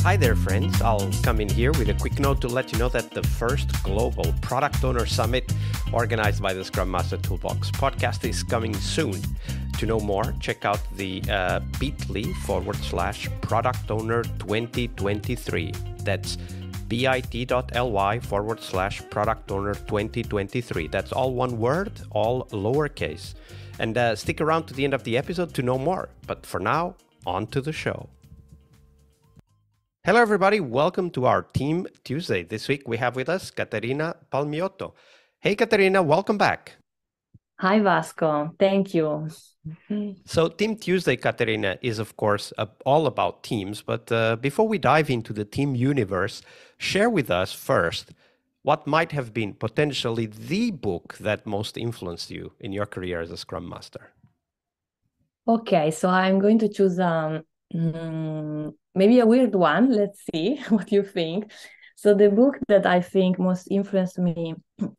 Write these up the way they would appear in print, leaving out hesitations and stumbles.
Hi there, friends. I'll come in here with a quick note to let you know that the first global Product Owner Summit organized by the Scrum Master Toolbox podcast is coming soon. To know more, check out the bit.ly/Product Owner 2023. That's bit.ly/Product Owner 2023. That's all one word, all lowercase. And stick around to the end of the episode to know more. But for now, on to the show. Hello, everybody. Welcome to our Team Tuesday. This week we have with us Caterina Palmiotto. Hey, Caterina, welcome back. Hi, Vasco. Thank you. So Team Tuesday, Caterina, is of course all about teams. But before we dive into the team universe, share with us first what might have been potentially the book that most influenced you in your career as a Scrum Master. Okay, so I'm going to choose maybe a weird one. Let's see what you think. So the book that I think most influenced me,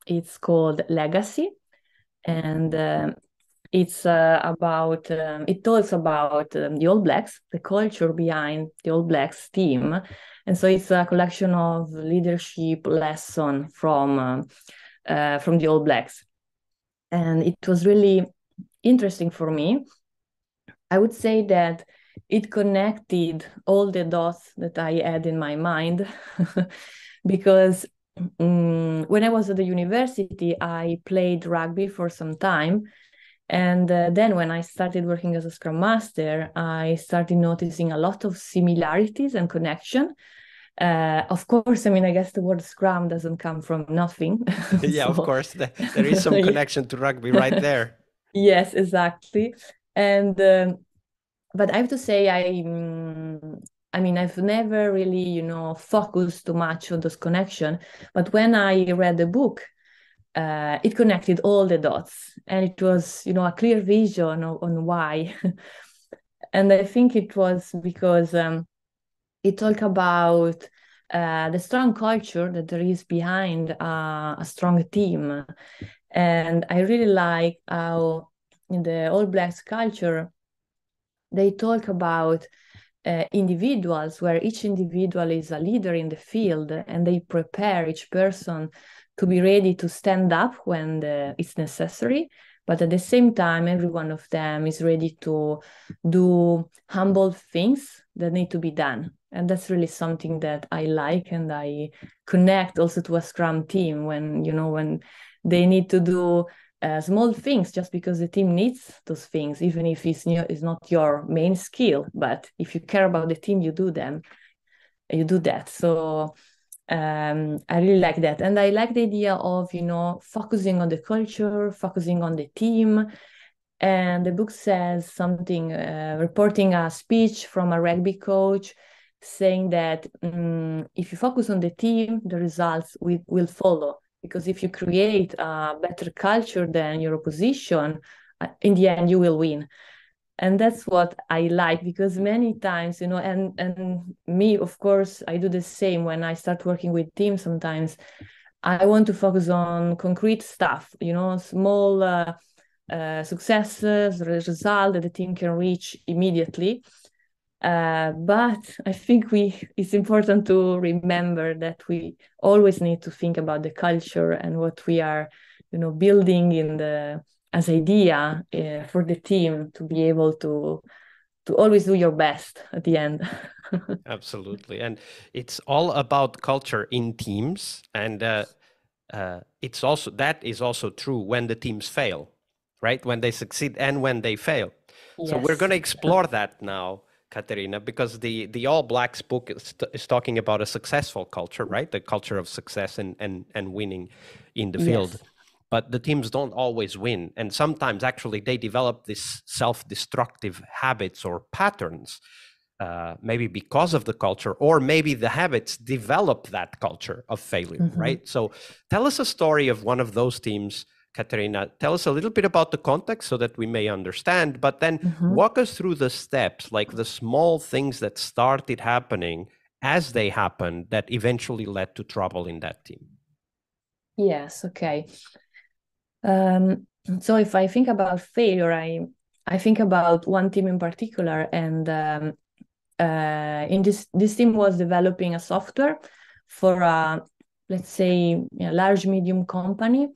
it's called Legacy, and it's about it talks about the All Blacks, the culture behind the All Blacks team, and so it's a collection of leadership lesson from the All Blacks, and it was really interesting for me. I would say that it connected all the dots that I had in my mind because when I was at the university, I played rugby for some time. And then when I started working as a Scrum Master, I started noticing a lot of similarities and connection. Of course, I guess the word Scrum doesn't come from nothing. Yeah, of course. There is some connection to rugby right there. Yes, exactly. And but I have to say, I've never really, focused too much on those connection. But when I read the book, it connected all the dots, and it was, a clear vision on why. And I think it was because it talked about the strong culture that there is behind a strong team. And I really like how in the All Blacks culture, they talk about individuals where each individual is a leader in the field, and they prepare each person to be ready to stand up when it's necessary. But at the same time, every one of them is ready to do humble things that need to be done. And that's really something that I like, and I connect also to a Scrum team when they need to do small things just because the team needs those things, even if it's not your main skill. But if you care about the team, you do that. So I really like that. And I like the idea of, focusing on the culture, focusing on the team. And the book says something, reporting a speech from a rugby coach saying that if you focus on the team, the results will follow. Because if you create a better culture than your opposition, in the end, you will win. And that's what I like, because many times, and me, of course, I do the same when I start working with teams. Sometimes I want to focus on concrete stuff, small successes, result that the team can reach immediately. But I think it's important to remember that we always need to think about the culture and what we are, building as idea for the team to be able to always do your best at the end. Absolutely. And it's all about culture in teams. And that is also true when the teams fail, right? When they succeed and when they fail. Yes. So we're going to explore that now, Caterina, because the All Blacks book is talking about a successful culture, right? The culture of success and winning in the field. Yes. But the teams don't always win. And sometimes actually they develop these self-destructive habits or patterns, maybe because of the culture, or maybe the habits develop that culture of failure, right? So tell us a story of one of those teams, Caterina. Tell us a little bit about the context so that we may understand, but then walk us through the steps, like the small things that started happening as they happened that eventually led to trouble in that team. Yes, okay. So if I think about failure, I think about one team in particular, and in this team was developing a software for a, let's say, a large medium company.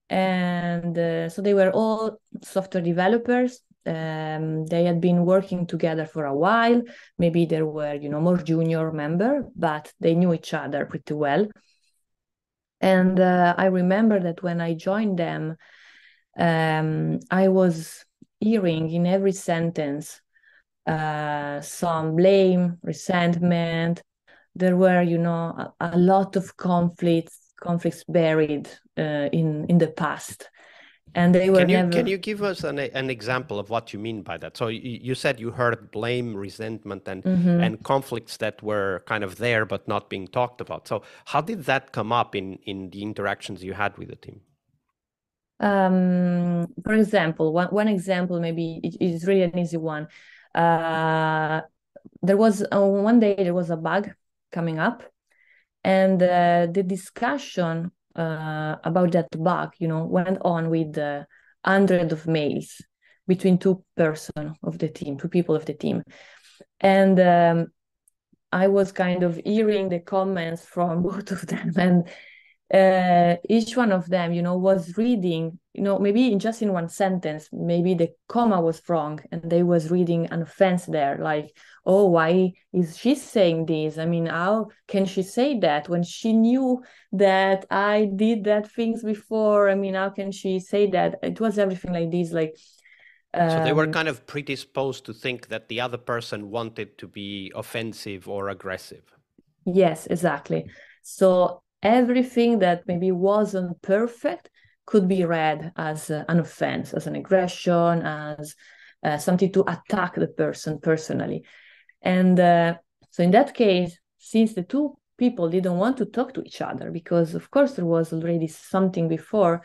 And so they were all software developers. They had been working together for a while. Maybe there were, more junior member, but they knew each other pretty well. And I remember that when I joined them, I was hearing in every sentence some blame, resentment. There were, a lot of conflicts buried in the past, and they were never. Can you give us an example of what you mean by that? So you said you heard blame, resentment, and conflicts that were kind of there but not being talked about. So how did that come up in the interactions you had with the team? For example, one example, maybe it is really an easy one. There was one day there was a bug coming up, and the discussion about that bug, went on with hundreds of mails between two people of the team. And I was kind of hearing the comments from both of them, and each one of them, was reading, maybe just in one sentence, maybe the comma was wrong, and they was reading an offense there, like, oh, why is she saying this? I mean, how can she say that when she knew that I did that things before? I mean, how can she say that? It was everything like this, like. So they were kind of predisposed to think that the other person wanted to be offensive or aggressive. Yes, exactly. So everything that maybe wasn't perfect could be read as an offense, as an aggression, as something to attack the person personally. And so in that case, since the two people didn't want to talk to each other, because of course there was already something before,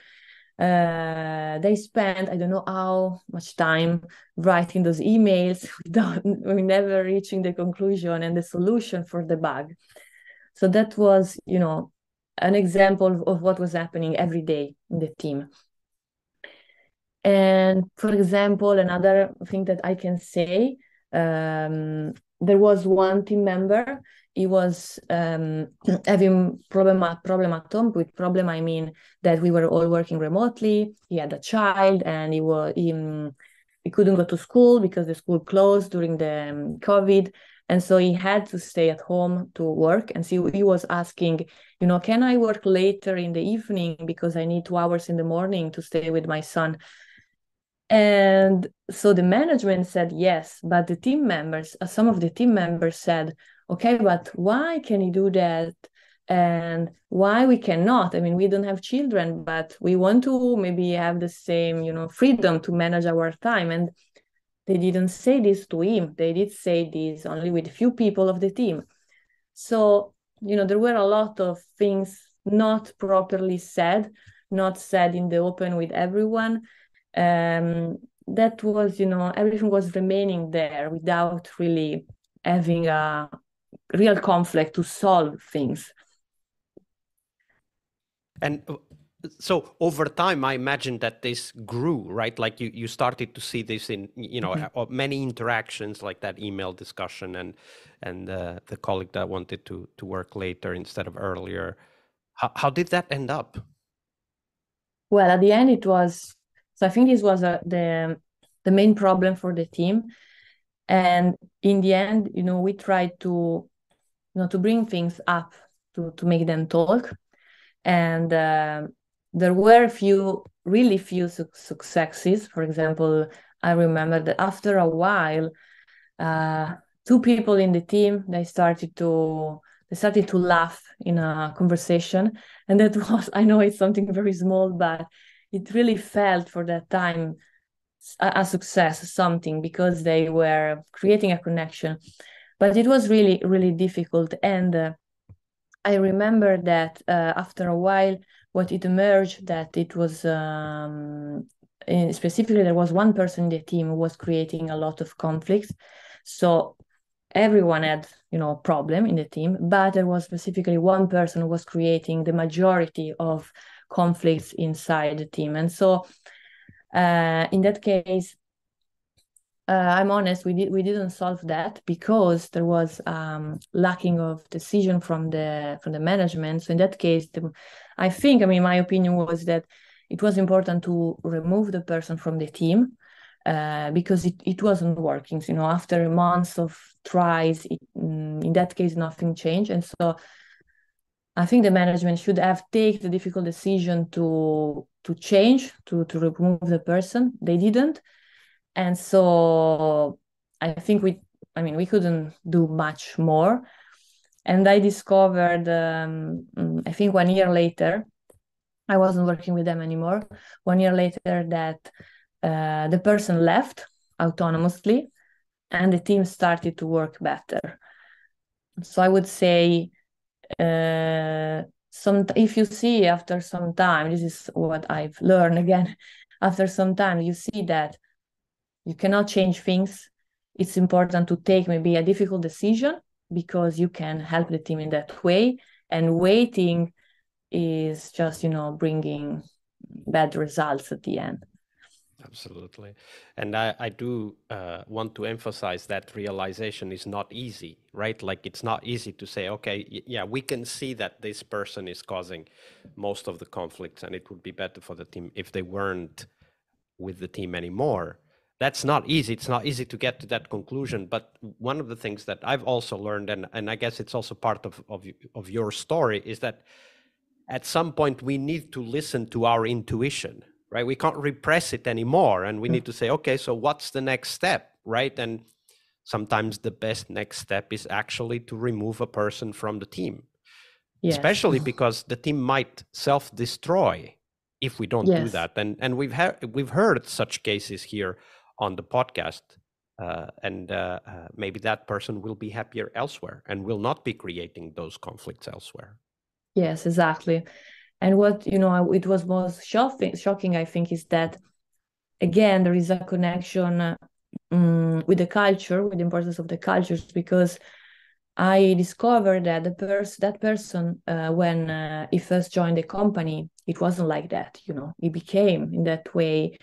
they spent, I don't know how much time writing those emails without never reaching the conclusion and the solution for the bug. So that was, an example of what was happening every day in the team. And for example, another thing that I can say, there was one team member. He was having problem at home. With problem, I mean that we were all working remotely. He had a child, and he couldn't go to school because the school closed during the COVID. And so he had to stay at home to work. And so he was asking, can I work later in the evening because I need 2 hours in the morning to stay with my son? And so the management said yes, but the team members, some of the team members said, okay, but why can you do that? And why we cannot? I mean, we don't have children, but we want to maybe have the same, freedom to manage our time. And they didn't say this to him. They did say this only with a few people of the team. So, there were a lot of things not properly said, not said in the open with everyone. That was, everything was remaining there without really having a real conflict to solve things. And so over time, I imagine that this grew, right? Like you started to see this in, many interactions, like that email discussion and the colleague that wanted to work later instead of earlier. How did that end up? Well, at the end, it was, so I think this was the main problem for the team. And in the end, we tried to, to bring things up to make them talk. And there were really few successes. For example, I remember that after a while, 2 people in the team, they started to laugh in a conversation. And that was, I know it's something very small, but it really felt for that time a success, something, because they were creating a connection. But it was really, really difficult. And I remember that after a while, what it emerged that it was specifically there was one person in the team who was creating a lot of conflicts. So everyone had, problem in the team, but there was specifically one person who was creating the majority of conflicts inside the team. And so in that case, I'm honest, we didn't solve that because there was lacking of decision from the management. So in that case, I think, I mean, my opinion was that it was important to remove the person from the team because it wasn't working. So, after months of tries, in that case, nothing changed. And so I think the management should have taken the difficult decision to change, to remove the person. They didn't. And so I think we couldn't do much more. And I discovered, I think 1 year later, I wasn't working with them anymore. 1 year later that the person left autonomously and the team started to work better. So I would say, if you see after some time, this is what I've learned again, after some time, you see that you cannot change things. It's important to take maybe a difficult decision because you can help the team in that way. And waiting is just, bringing bad results at the end. Absolutely. And I do want to emphasize that realization is not easy, right? Like it's not easy to say, okay, yeah, we can see that this person is causing most of the conflicts and it would be better for the team if they weren't with the team anymore. That's not easy. It's not easy to get to that conclusion. But one of the things that I've also learned, and I guess it's also part of your story, is that at some point we need to listen to our intuition, right? We can't repress it anymore. And we need to say, okay, so what's the next step, right? And sometimes the best next step is actually to remove a person from the team, yes. Especially because the team might self-destroy if we don't do that. And we've heard such cases here on the podcast, and maybe that person will be happier elsewhere and will not be creating those conflicts elsewhere. Yes, exactly. And what, it was most shocking, I think, is that, again, there is a connection with the culture, with the importance of the cultures, because I discovered that that person, when he first joined the company, it wasn't like that, he became in that way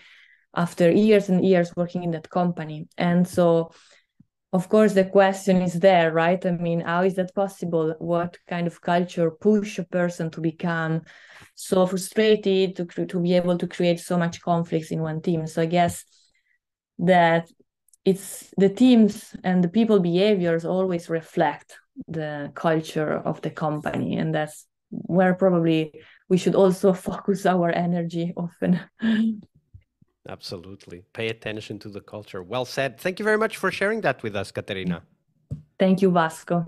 after years and years working in that company. And so, of course, the question is there, right? I mean, how is that possible? What kind of culture push a person to become so frustrated, to be able to create so much conflicts in one team? So I guess that it's the teams and the people behaviors always reflect the culture of the company. And that's where probably we should also focus our energy often. Absolutely. Pay attention to the culture. Well said. Thank you very much for sharing that with us, Caterina. Thank you, Vasco.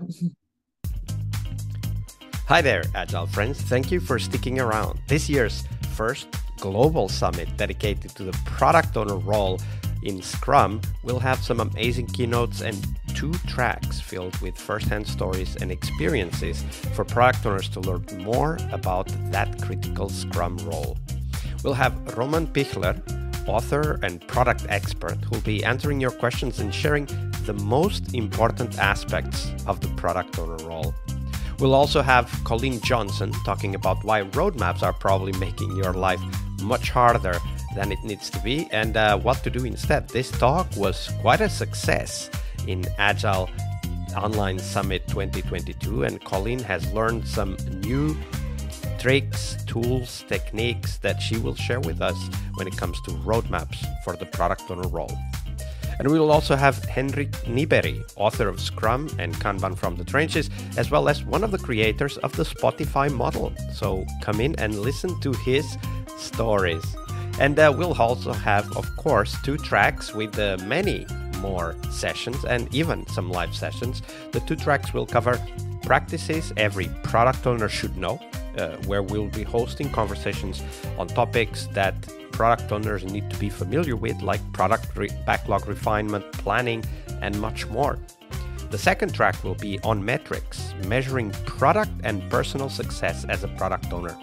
Hi there, Agile friends. Thank you for sticking around. This year's first global summit dedicated to the product owner role in Scrum will have some amazing keynotes and 2 tracks filled with first-hand stories and experiences for product owners to learn more about that critical Scrum role. We'll have Roman Pichler, author and product expert, who will be answering your questions and sharing the most important aspects of the product owner role. We'll also have Colleen Johnson talking about why roadmaps are probably making your life much harder than it needs to be and what to do instead. This talk was quite a success in Agile Online Summit 2022, and Colleen has learned some new tricks, tools, techniques that she will share with us when it comes to roadmaps for the product owner role. And we will also have Henrik Nyberg, author of Scrum and Kanban from the Trenches, as well as one of the creators of the Spotify model. So come in and listen to his stories. And we'll also have, of course, 2 tracks with many more sessions and even some live sessions. The 2 tracks will cover practices every product owner should know, where we'll be hosting conversations on topics that product owners need to be familiar with, like product backlog refinement, planning, and much more. The second track will be on metrics, measuring product and personal success as a product owner.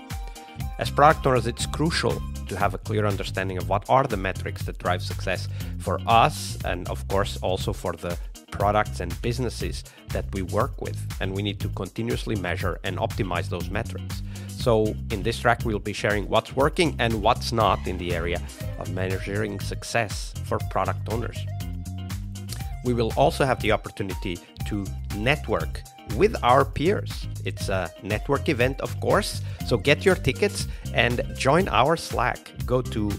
As product owners, it's crucial to have a clear understanding of what are the metrics that drive success for us, and of course also for the products and businesses that we work with, and we need to continuously measure and optimize those metrics. So in this track, we'll be sharing what's working and what's not in the area of measuring success for product owners. We will also have the opportunity to network with our peers. It's a network event, of course, so get your tickets and join our Slack. Go to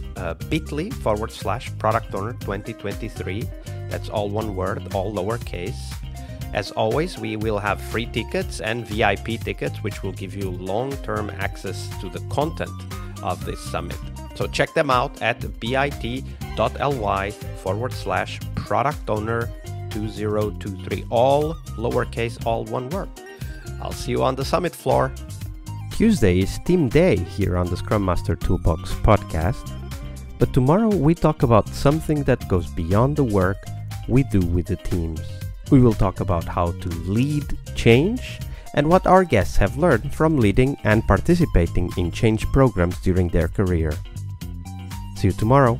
bit.ly/Product Owner 2023. That's all one word, all lowercase. As always, we will have free tickets and VIP tickets, which will give you long-term access to the content of this summit. So check them out at bit.ly/Product Owner 2023. All lowercase, all one word. I'll see you on the summit floor. Tuesday is Team Day here on the Scrum Master Toolbox podcast. But tomorrow we talk about something that goes beyond the work we do with the teams. We will talk about how to lead change and what our guests have learned from leading and participating in change programs during their career. See you tomorrow.